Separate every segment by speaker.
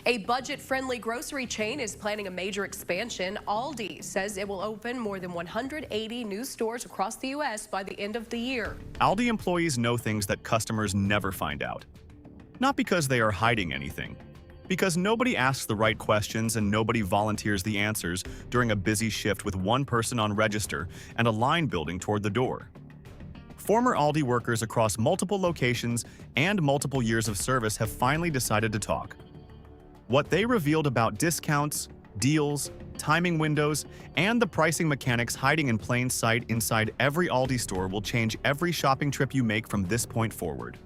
Speaker 1: A budget-friendly grocery chain is planning a major expansion. Aldi says it will open more than 180 new stores across the U.S. by the end of the year.
Speaker 2: Aldi employees know things that customers never find out. Not because they are hiding anything, because nobody asks the right questions and nobody volunteers the answers during a busy shift with one person on register and a line building toward the door. Former Aldi workers across multiple locations and multiple years of service have finally decided to talk. What they revealed about discounts, deals, timing windows, and the pricing mechanics hiding in plain sight inside every Aldi store will change every shopping trip you make from this point forward.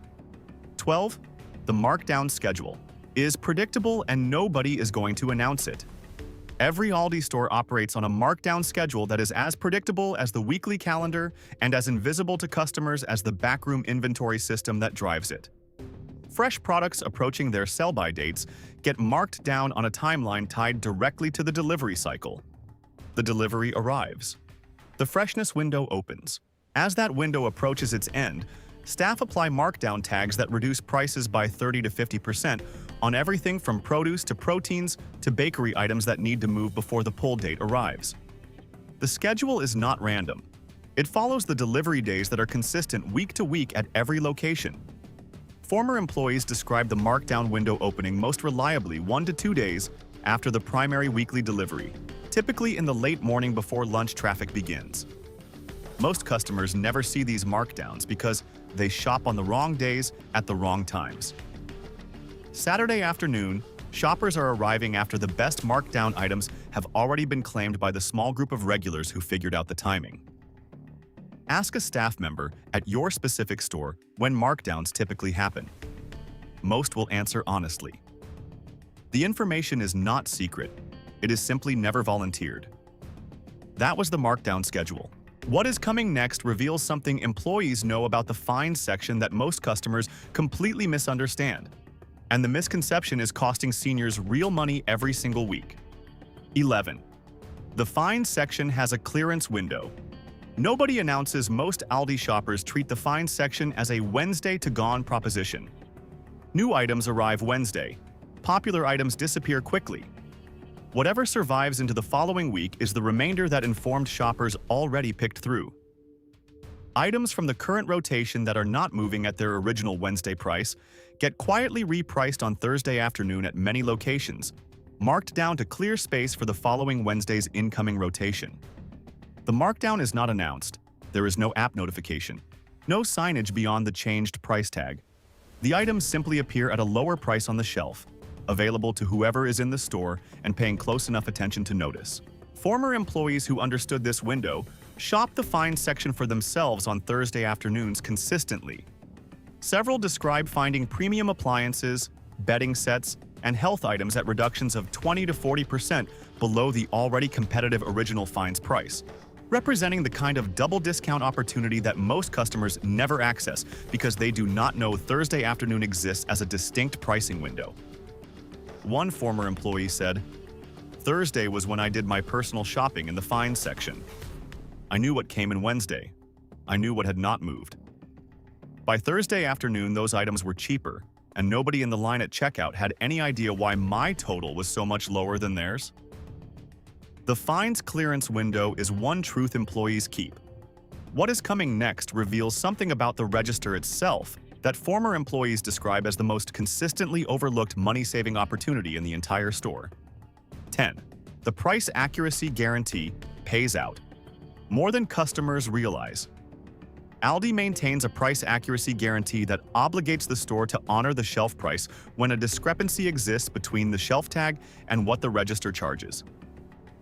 Speaker 2: 12. The markdown schedule is predictable and nobody is going to announce it. Every Aldi store operates on a markdown schedule that is as predictable as the weekly calendar and as invisible to customers as the backroom inventory system that drives it. Fresh products approaching their sell-by dates get marked down on a timeline tied directly to the delivery cycle. The delivery arrives. The freshness window opens. As that window approaches its end, staff apply markdown tags that reduce prices by 30 to 50% on everything from produce to proteins to bakery items that need to move before the pull date arrives. The schedule is not random. It follows the delivery days that are consistent week to week at every location. Former employees describe the markdown window opening most reliably 1 to 2 days after the primary weekly delivery, typically in the late morning before lunch traffic begins. Most customers never see these markdowns because they shop on the wrong days at the wrong times. Saturday afternoon, shoppers are arriving after the best markdown items have already been claimed by the small group of regulars who figured out the timing. Ask a staff member at your specific store when markdowns typically happen. Most will answer honestly. The information is not secret. It is simply never volunteered. That was the markdown schedule. What is coming next reveals something employees know about the find section that most customers completely misunderstand. And the misconception is costing seniors real money every single week. 11. The find section has a clearance window. Nobody announces most Aldi shoppers treat the find section as a Wednesday to gone proposition. New items arrive Wednesday. Popular items disappear quickly. Whatever survives into the following week is the remainder that informed shoppers already picked through. Items from the current rotation that are not moving at their original Wednesday price get quietly repriced on Thursday afternoon at many locations, marked down to clear space for the following Wednesday's incoming rotation. The markdown is not announced. There is no app notification, no signage beyond the changed price tag. The items simply appear at a lower price on the shelf, available to whoever is in the store and paying close enough attention to notice. Former employees who understood this window shop the find section for themselves on Thursday afternoons consistently. Several describe finding premium appliances, bedding sets, and health items at reductions of 20 to 40% below the already competitive original find's price, representing the kind of double discount opportunity that most customers never access because they do not know Thursday afternoon exists as a distinct pricing window. One former employee said, "Thursday was when I did my personal shopping in the find section. I knew what came in Wednesday. I knew what had not moved. By Thursday afternoon, those items were cheaper, and nobody in the line at checkout had any idea why my total was so much lower than theirs." The find's clearance window is one truth employees keep. What is coming next reveals something about the register itself that former employees describe as the most consistently overlooked money-saving opportunity in the entire store. 10. The price accuracy guarantee pays out. More than customers realize. Aldi maintains a price accuracy guarantee that obligates the store to honor the shelf price when a discrepancy exists between the shelf tag and what the register charges.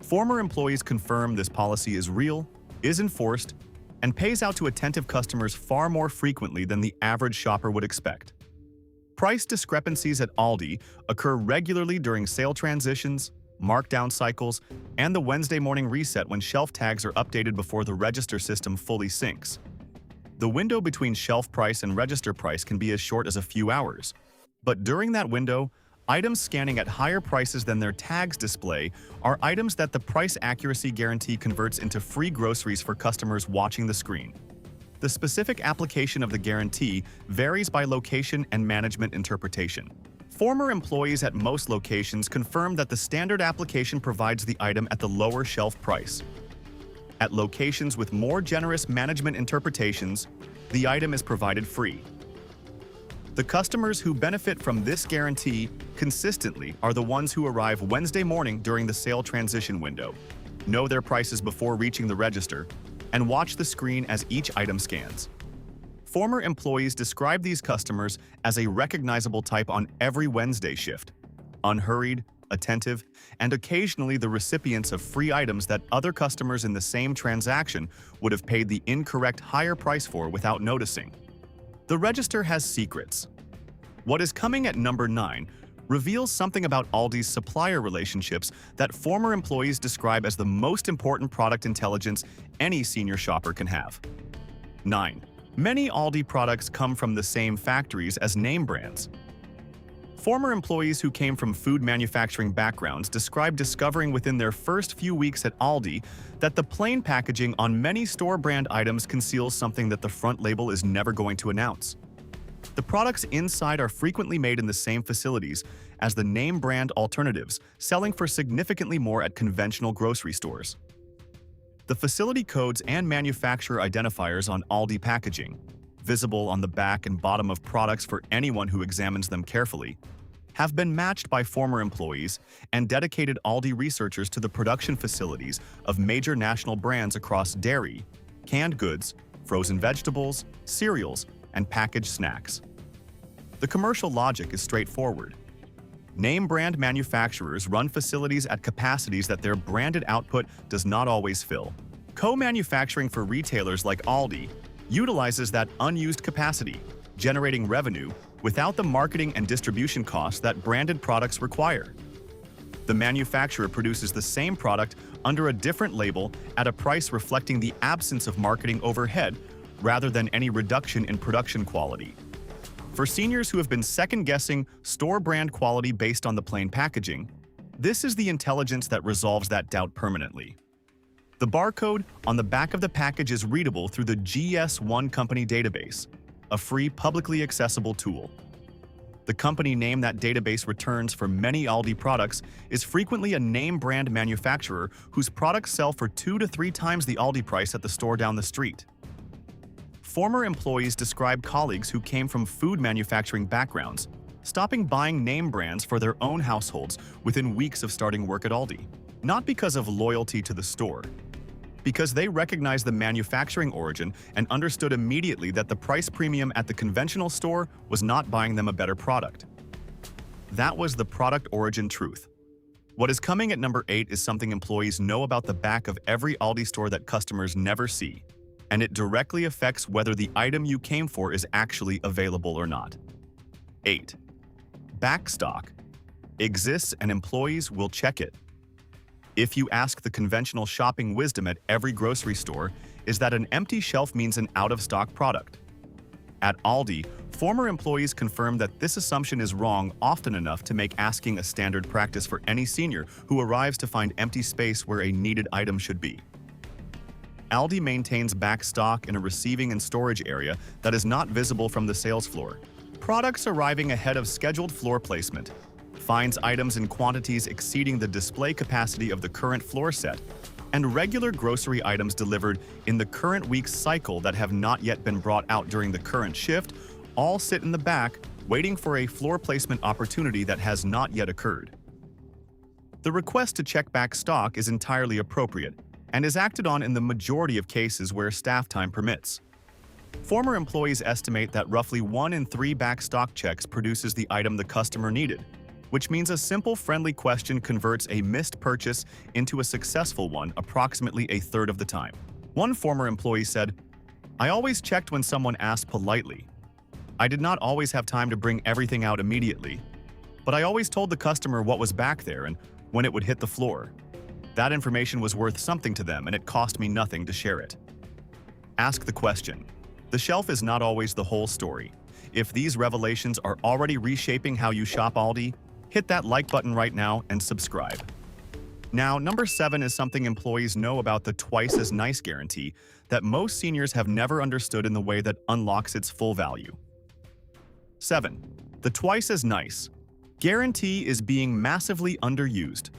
Speaker 2: Former employees confirm this policy is real, is enforced, and pays out to attentive customers far more frequently than the average shopper would expect. Price discrepancies at Aldi occur regularly during sale transitions, markdown cycles, and the Wednesday morning reset when shelf tags are updated before the register system fully syncs. The window between shelf price and register price can be as short as a few hours. But during that window, items scanning at higher prices than their tags display are items that the price accuracy guarantee converts into free groceries for customers watching the screen. The specific application of the guarantee varies by location and management interpretation. Former employees at most locations confirm that the standard application provides the item at the lower shelf price. At locations with more generous management interpretations, the item is provided free. The customers who benefit from this guarantee consistently are the ones who arrive Wednesday morning during the sale transition window, know their prices before reaching the register, and watch the screen as each item scans. Former employees describe these customers as a recognizable type on every Wednesday shift: unhurried, attentive, and occasionally the recipients of free items that other customers in the same transaction would have paid the incorrect higher price for without noticing. The register has secrets. What is coming at number 9 reveals something about Aldi's supplier relationships that former employees describe as the most important product intelligence any senior shopper can have. 9. Many Aldi products come from the same factories as name brands. Former employees who came from food manufacturing backgrounds describe discovering within their first few weeks at Aldi that the plain packaging on many store brand items conceals something that the front label is never going to announce. The products inside are frequently made in the same facilities as the name brand alternatives, selling for significantly more at conventional grocery stores. The facility codes and manufacturer identifiers on Aldi packaging, visible on the back and bottom of products for anyone who examines them carefully, have been matched by former employees and dedicated Aldi researchers to the production facilities of major national brands across dairy, canned goods, frozen vegetables, cereals, and packaged snacks. The commercial logic is straightforward. Name brand manufacturers run facilities at capacities that their branded output does not always fill. Co-manufacturing for retailers like Aldi utilizes that unused capacity, generating revenue without the marketing and distribution costs that branded products require. The manufacturer produces the same product under a different label at a price reflecting the absence of marketing overhead rather than any reduction in production quality. For seniors who have been second-guessing store brand quality based on the plain packaging, this is the intelligence that resolves that doubt permanently. The barcode on the back of the package is readable through the GS1 Company database, a free publicly accessible tool. The company name that database returns for many Aldi products is frequently a name brand manufacturer whose products sell for 2 to 3 times the Aldi price at the store down the street. Former employees describe colleagues who came from food manufacturing backgrounds, stopping buying name brands for their own households within weeks of starting work at Aldi. Not because of loyalty to the store, because they recognized the manufacturing origin and understood immediately that the price premium at the conventional store was not buying them a better product. That was the product origin truth. What is coming at number 8 is something employees know about the back of every Aldi store that customers never see, and it directly affects whether the item you came for is actually available or not. 8. Backstock exists and employees will check it. If you ask the conventional shopping wisdom at every grocery store, is that an empty shelf means an out-of-stock product. At Aldi, former employees confirm that this assumption is wrong often enough to make asking a standard practice for any senior who arrives to find empty space where a needed item should be. Aldi maintains back stock in a receiving and storage area that is not visible from the sales floor. Products arriving ahead of scheduled floor placement, finds items in quantities exceeding the display capacity of the current floor set, and regular grocery items delivered in the current week's cycle that have not yet been brought out during the current shift all sit in the back, waiting for a floor placement opportunity that has not yet occurred. The request to check back stock is entirely appropriate and is acted on in the majority of cases where staff time permits. Former employees estimate that roughly 1 in 3 back stock checks produces the item the customer needed, which means a simple friendly question converts a missed purchase into a successful one approximately a third of the time. One former employee said, "I always checked when someone asked politely. I did not always have time to bring everything out immediately, but I always told the customer what was back there and when it would hit the floor. That information was worth something to them and it cost me nothing to share it." Ask the question. The shelf is not always the whole story. If these revelations are already reshaping how you shop Aldi, hit that like button right now and subscribe. Now, number 7 is something employees know about the twice as nice guarantee that most seniors have never understood in the way that unlocks its full value. 7. The twice as nice. Guarantee is being massively underused.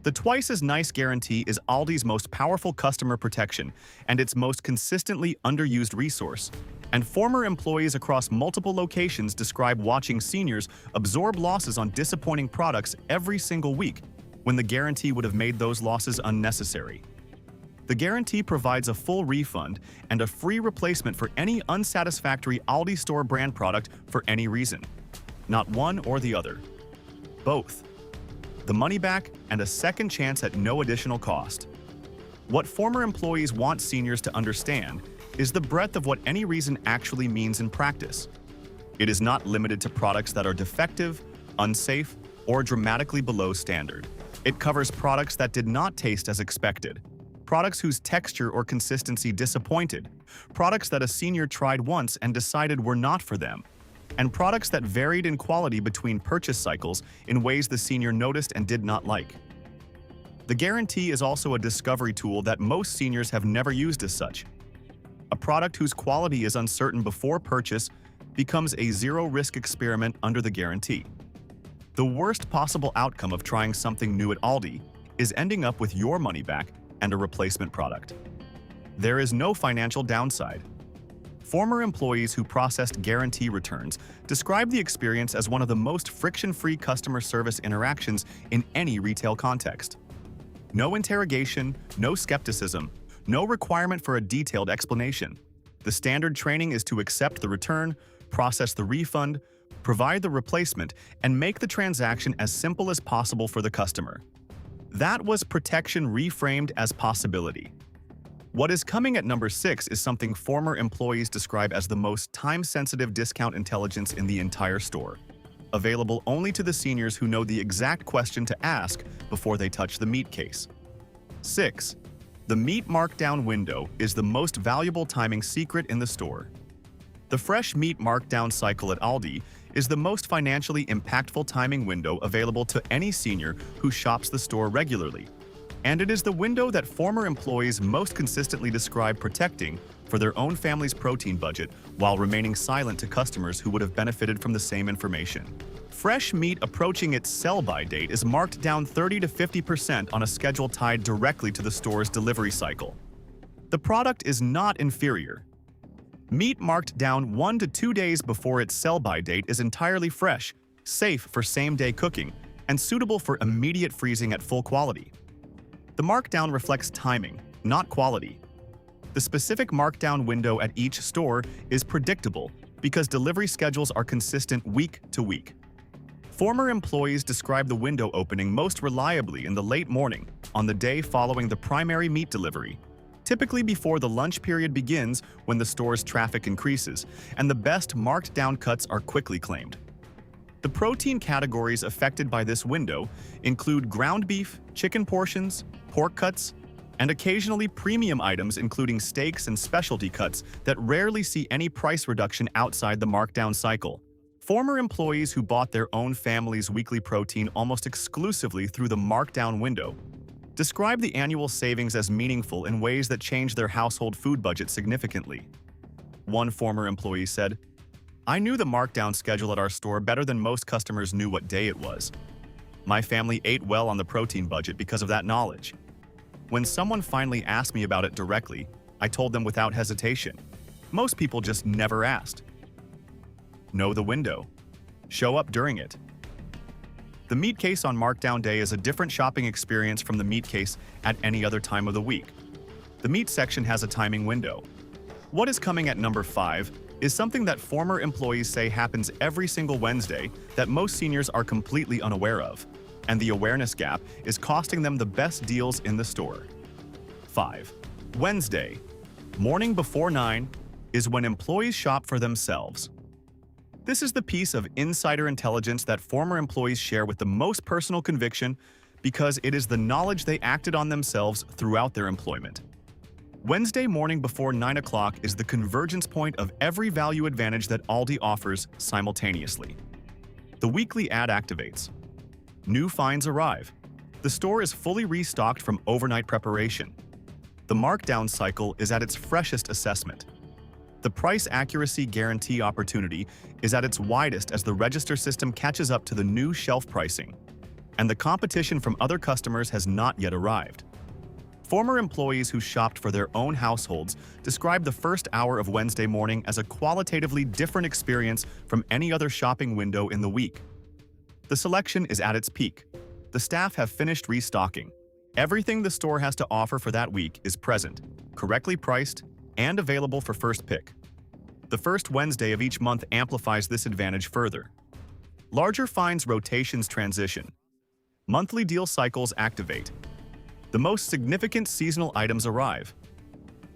Speaker 2: The twice as nice guarantee is Aldi's most powerful customer protection and its most consistently underused resource. And former employees across multiple locations describe watching seniors absorb losses on disappointing products every single week, when the guarantee would have made those losses unnecessary. The guarantee provides a full refund and a free replacement for any unsatisfactory Aldi store brand product for any reason. Not one or the other. Both. The money back and a second chance at no additional cost. What former employees want seniors to understand is the breadth of what any reason actually means in practice. It is not limited to products that are defective, unsafe, or dramatically below standard. It covers products that did not taste as expected, products whose texture or consistency disappointed, products that a senior tried once and decided were not for them, and products that varied in quality between purchase cycles in ways the senior noticed and did not like. The guarantee is also a discovery tool that most seniors have never used as such. A product whose quality is uncertain before purchase becomes a zero-risk experiment under the guarantee. The worst possible outcome of trying something new at Aldi is ending up with your money back and a replacement product. There is no financial downside. Former employees who processed guarantee returns describe the experience as one of the most friction-free customer service interactions in any retail context. No interrogation, no skepticism, no requirement for a detailed explanation. The standard training is to accept the return, process the refund, provide the replacement, and make the transaction as simple as possible for the customer. That was protection reframed as possibility. What is coming at number 6 is something former employees describe as the most time-sensitive discount intelligence in the entire store, available only to the seniors who know the exact question to ask before they touch the meat case. 6. The meat markdown window is the most valuable timing secret in the store. The fresh meat markdown cycle at Aldi is the most financially impactful timing window available to any senior who shops the store regularly. And it is the window that former employees most consistently describe protecting for their own family's protein budget while remaining silent to customers who would have benefited from the same information. Fresh meat approaching its sell-by date is marked down 30 to 50% on a schedule tied directly to the store's delivery cycle. The product is not inferior. Meat marked down 1 to 2 days before its sell-by date is entirely fresh, safe for same-day cooking, and suitable for immediate freezing at full quality. The markdown reflects timing, not quality. The specific markdown window at each store is predictable because delivery schedules are consistent week to week. Former employees describe the window opening most reliably in the late morning, on the day following the primary meat delivery, typically before the lunch period begins when the store's traffic increases, and the best marked-down cuts are quickly claimed. The protein categories affected by this window include ground beef, chicken portions, pork cuts, and occasionally premium items including steaks and specialty cuts that rarely see any price reduction outside the markdown cycle. Former employees who bought their own family's weekly protein almost exclusively through the markdown window describe the annual savings as meaningful in ways that change their household food budget significantly. One former employee said, "I knew the markdown schedule at our store better than most customers knew what day it was. My family ate well on the protein budget because of that knowledge. When someone finally asked me about it directly, I told them without hesitation. Most people just never asked." Know the window. Show up during it. The meat case on markdown day is a different shopping experience from the meat case at any other time of the week. The meat section has a timing window. What is coming at number 5 is something that former employees say happens every single Wednesday that most seniors are completely unaware of, and the awareness gap is costing them the best deals in the store. 5. Wednesday, morning before 9, is when employees shop for themselves. This is the piece of insider intelligence that former employees share with the most personal conviction because it is the knowledge they acted on themselves throughout their employment. Wednesday morning before 9 o'clock is the convergence point of every value advantage that Aldi offers simultaneously. The weekly ad activates. New finds arrive. The store is fully restocked from overnight preparation. The markdown cycle is at its freshest assessment. The price accuracy guarantee opportunity is at its widest as the register system catches up to the new shelf pricing, and the competition from other customers has not yet arrived. Former employees who shopped for their own households described the first hour of Wednesday morning as a qualitatively different experience from any other shopping window in the week. The selection is at its peak. The staff have finished restocking. Everything the store has to offer for that week is present, correctly priced, and available for first pick. The first Wednesday of each month amplifies this advantage further. Larger finds rotations transition. Monthly deal cycles activate. The most significant seasonal items arrive.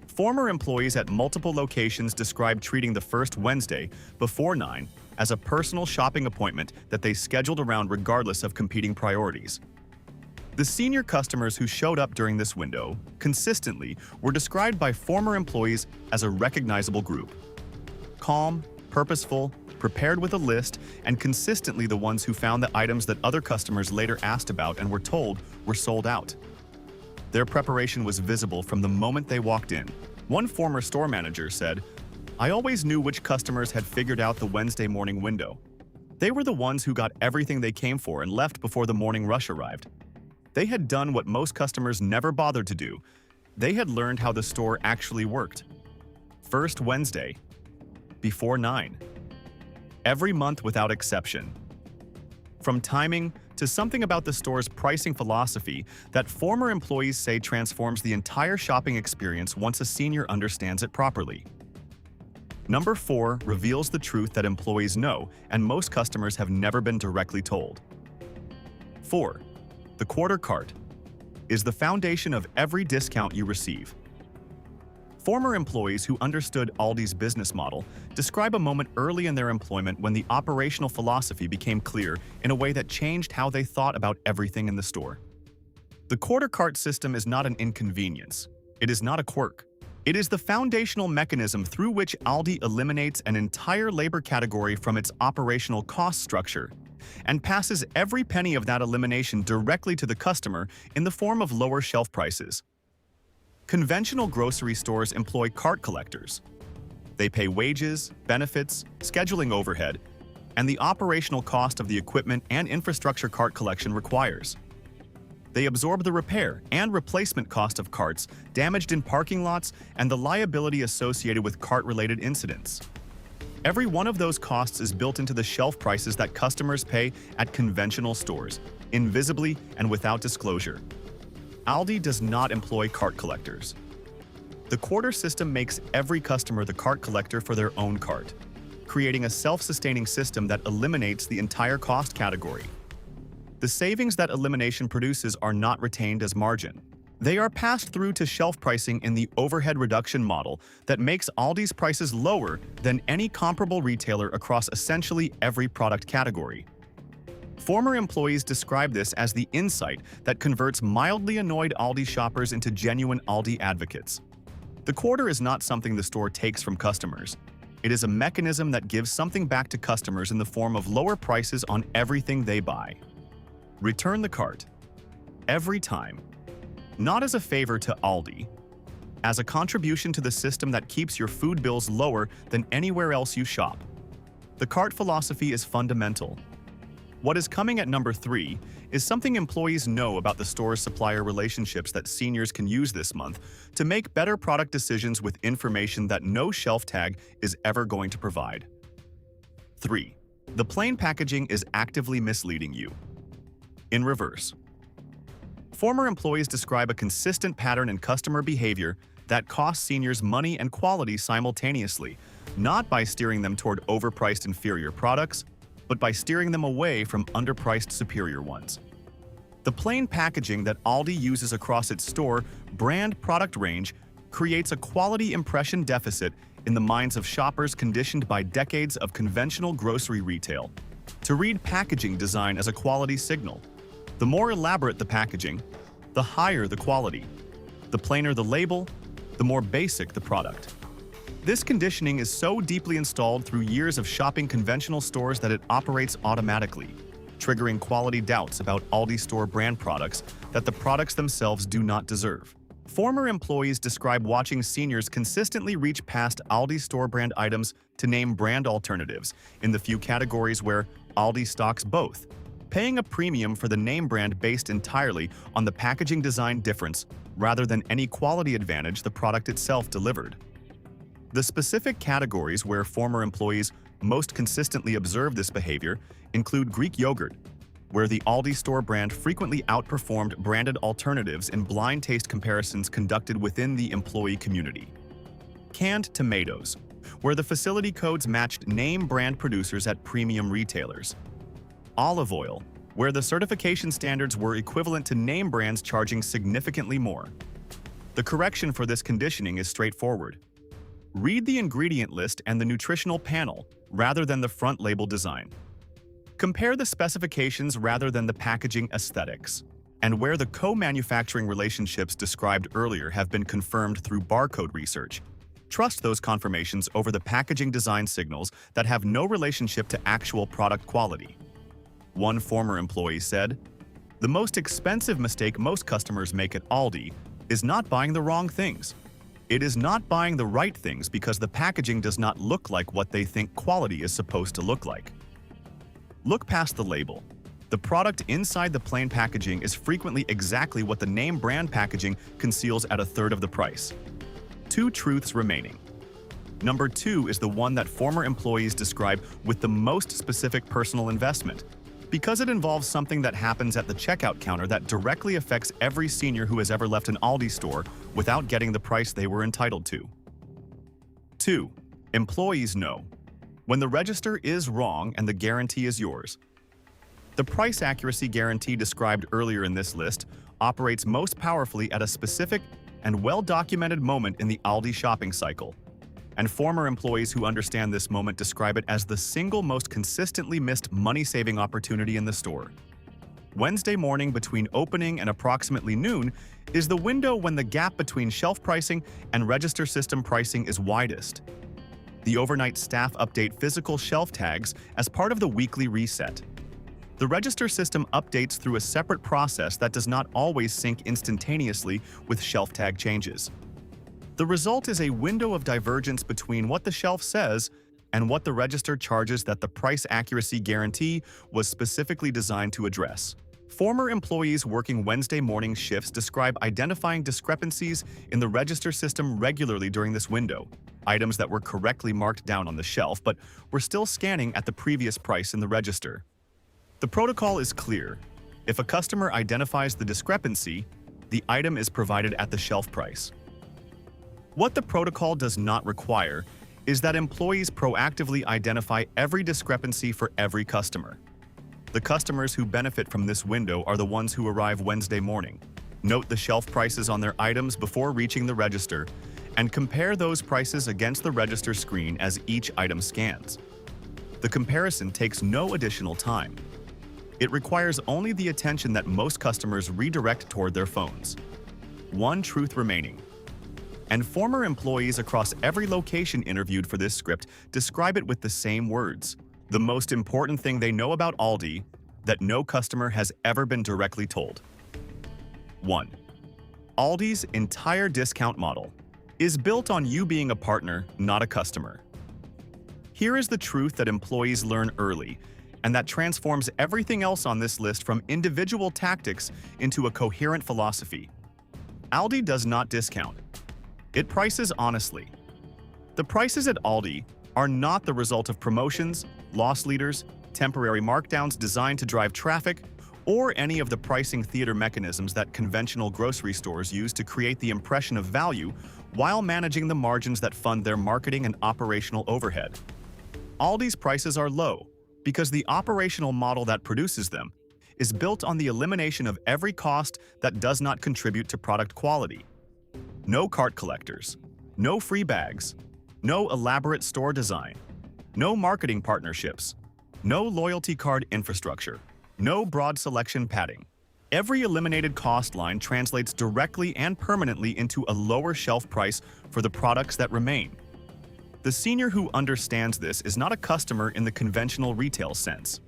Speaker 2: Former employees at multiple locations describe treating the first Wednesday before 9 as a personal shopping appointment that they scheduled around regardless of competing priorities. The senior customers who showed up during this window consistently were described by former employees as a recognizable group. Calm, purposeful, prepared with a list, and consistently the ones who found the items that other customers later asked about and were told were sold out. Their preparation was visible from the moment they walked in. One former store manager said, "I always knew which customers had figured out the Wednesday morning window. They were the ones who got everything they came for and left before the morning rush arrived. They had done what most customers never bothered to do. They had learned how the store actually worked. First Wednesday, before 9. Every month without exception." From timing to something about the store's pricing philosophy that former employees say transforms the entire shopping experience once a senior understands it properly. Number 4 reveals the truth that employees know and most customers have never been directly told. 4. The quarter cart is the foundation of every discount you receive. Former employees who understood Aldi's business model describe a moment early in their employment when the operational philosophy became clear in a way that changed how they thought about everything in the store. The quarter cart system is not an inconvenience. It is not a quirk. It is the foundational mechanism through which Aldi eliminates an entire labor category from its operational cost structure and passes every penny of that elimination directly to the customer in the form of lower shelf prices. Conventional grocery stores employ cart collectors. They pay wages, benefits, scheduling overhead, and the operational cost of the equipment and infrastructure cart collection requires. They absorb the repair and replacement cost of carts damaged in parking lots and the liability associated with cart-related incidents. Every one of those costs is built into the shelf prices that customers pay at conventional stores, invisibly and without disclosure. Aldi does not employ cart collectors. The quarter system makes every customer the cart collector for their own cart, creating a self-sustaining system that eliminates the entire cost category. The savings that elimination produces are not retained as margin. They are passed through to shelf pricing in the overhead reduction model that makes Aldi's prices lower than any comparable retailer across essentially every product category. Former employees describe this as the insight that converts mildly annoyed Aldi shoppers into genuine Aldi advocates. The quarter is not something the store takes from customers. It is a mechanism that gives something back to customers in the form of lower prices on everything they buy. Return the cart. Every time. Not as a favor to Aldi, as a contribution to the system that keeps your food bills lower than anywhere else you shop. The cart philosophy is fundamental. What is coming at number 3 is something employees know about the store's supplier relationships that seniors can use this month to make better product decisions with information that no shelf tag is ever going to provide. 3. The plain packaging is actively misleading you. In reverse. Former employees describe a consistent pattern in customer behavior that costs seniors money and quality simultaneously, not by steering them toward overpriced inferior products, but by steering them away from underpriced superior ones. The plain packaging that Aldi uses across its store brand product range creates a quality impression deficit in the minds of shoppers conditioned by decades of conventional grocery retail to read packaging design as a quality signal. The more elaborate the packaging, the higher the quality. The plainer the label, the more basic the product. This conditioning is so deeply installed through years of shopping conventional stores that it operates automatically, triggering quality doubts about Aldi store brand products that the products themselves do not deserve. Former employees describe watching seniors consistently reach past Aldi store brand items to name brand alternatives in the few categories where Aldi stocks both, paying a premium for the name brand based entirely on the packaging design difference rather than any quality advantage the product itself delivered. The specific categories where former employees most consistently observe this behavior include Greek yogurt, where the Aldi store brand frequently outperformed branded alternatives in blind taste comparisons conducted within the employee community. Canned tomatoes, where the facility codes matched name brand producers at premium retailers. Olive oil, where the certification standards were equivalent to name brands charging significantly more. The correction for this conditioning is straightforward. Read the ingredient list and the nutritional panel rather than the front label design. Compare the specifications rather than the packaging aesthetics. And where the co-manufacturing relationships described earlier have been confirmed through barcode research, trust those confirmations over the packaging design signals that have no relationship to actual product quality. One former employee said, "The most expensive mistake most customers make at Aldi is not buying the wrong things. It is not buying the right things because the packaging does not look like what they think quality is supposed to look like." Look past the label. The product inside the plain packaging is frequently exactly what the name brand packaging conceals at a third of the price. Two truths remaining. Number 2 is the one that former employees describe with the most specific personal investment, because it involves something that happens at the checkout counter that directly affects every senior who has ever left an Aldi store without getting the price they were entitled to. 2. Employees know when the register is wrong and the guarantee is yours. The price accuracy guarantee described earlier in this list operates most powerfully at a specific and well-documented moment in the Aldi shopping cycle. And former employees who understand this moment describe it as the single most consistently missed money-saving opportunity in the store. Wednesday morning between opening and approximately noon is the window when the gap between shelf pricing and register system pricing is widest. The overnight staff update physical shelf tags as part of the weekly reset. The register system updates through a separate process that does not always sync instantaneously with shelf tag changes. The result is a window of divergence between what the shelf says and what the register charges that the price accuracy guarantee was specifically designed to address. Former employees working Wednesday morning shifts describe identifying discrepancies in the register system regularly during this window. Items that were correctly marked down on the shelf but were still scanning at the previous price in the register. The protocol is clear. If a customer identifies the discrepancy, the item is provided at the shelf price. What the protocol does not require is that employees proactively identify every discrepancy for every customer. The customers who benefit from this window are the ones who arrive Wednesday morning. Note the shelf prices on their items before reaching the register, and compare those prices against the register screen as each item scans. The comparison takes no additional time. It requires only the attention that most customers redirect toward their phones. One truth remaining. And former employees across every location interviewed for this script describe it with the same words. The most important thing they know about Aldi that no customer has ever been directly told. 1. Aldi's entire discount model is built on you being a partner, not a customer. Here is the truth that employees learn early, and that transforms everything else on this list from individual tactics into a coherent philosophy. Aldi does not discount. It prices honestly. The prices at Aldi are not the result of promotions, loss leaders, temporary markdowns designed to drive traffic, or any of the pricing theater mechanisms that conventional grocery stores use to create the impression of value while managing the margins that fund their marketing and operational overhead. Aldi's prices are low because the operational model that produces them is built on the elimination of every cost that does not contribute to product quality. No cart collectors, no free bags, no elaborate store design, no marketing partnerships, no loyalty card infrastructure, no broad selection padding. Every eliminated cost line translates directly and permanently into a lower shelf price for the products that remain. The senior who understands this is not a customer in the conventional retail sense.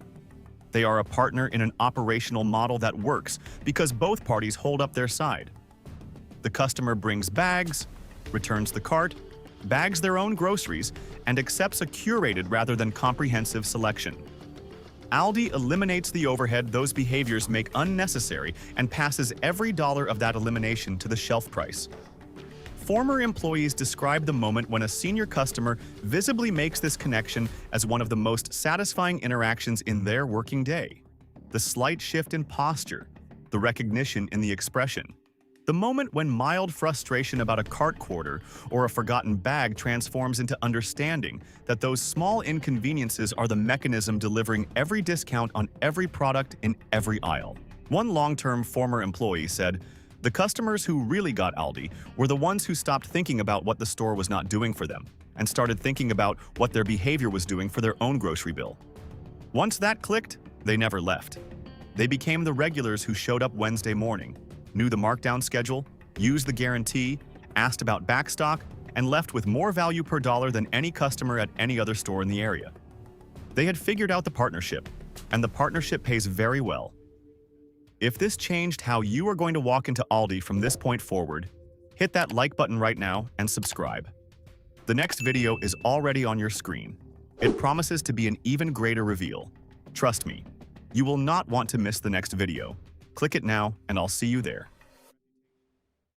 Speaker 2: They are a partner in an operational model that works because both parties hold up their side. The customer brings bags, returns the cart, bags their own groceries, and accepts a curated rather than comprehensive selection. Aldi eliminates the overhead those behaviors make unnecessary and passes every dollar of that elimination to the shelf price. Former employees describe the moment when a senior customer visibly makes this connection as one of the most satisfying interactions in their working day. The slight shift in posture, the recognition in the expression. The moment when mild frustration about a cart quarter or a forgotten bag transforms into understanding that those small inconveniences are the mechanism delivering every discount on every product in every aisle. One long-term former employee said, "The customers who really got Aldi were the ones who stopped thinking about what the store was not doing for them and started thinking about what their behavior was doing for their own grocery bill." Once that clicked, they never left. They became the regulars who showed up Wednesday morning, knew the markdown schedule, used the guarantee, asked about backstock, and left with more value per dollar than any customer at any other store in the area. They had figured out the partnership, and the partnership pays very well. If this changed how you are going to walk into Aldi from this point forward, hit that like button right now and subscribe. The next video is already on your screen. It promises to be an even greater reveal. Trust me, you will not want to miss the next video. Click it now, and I'll see you there.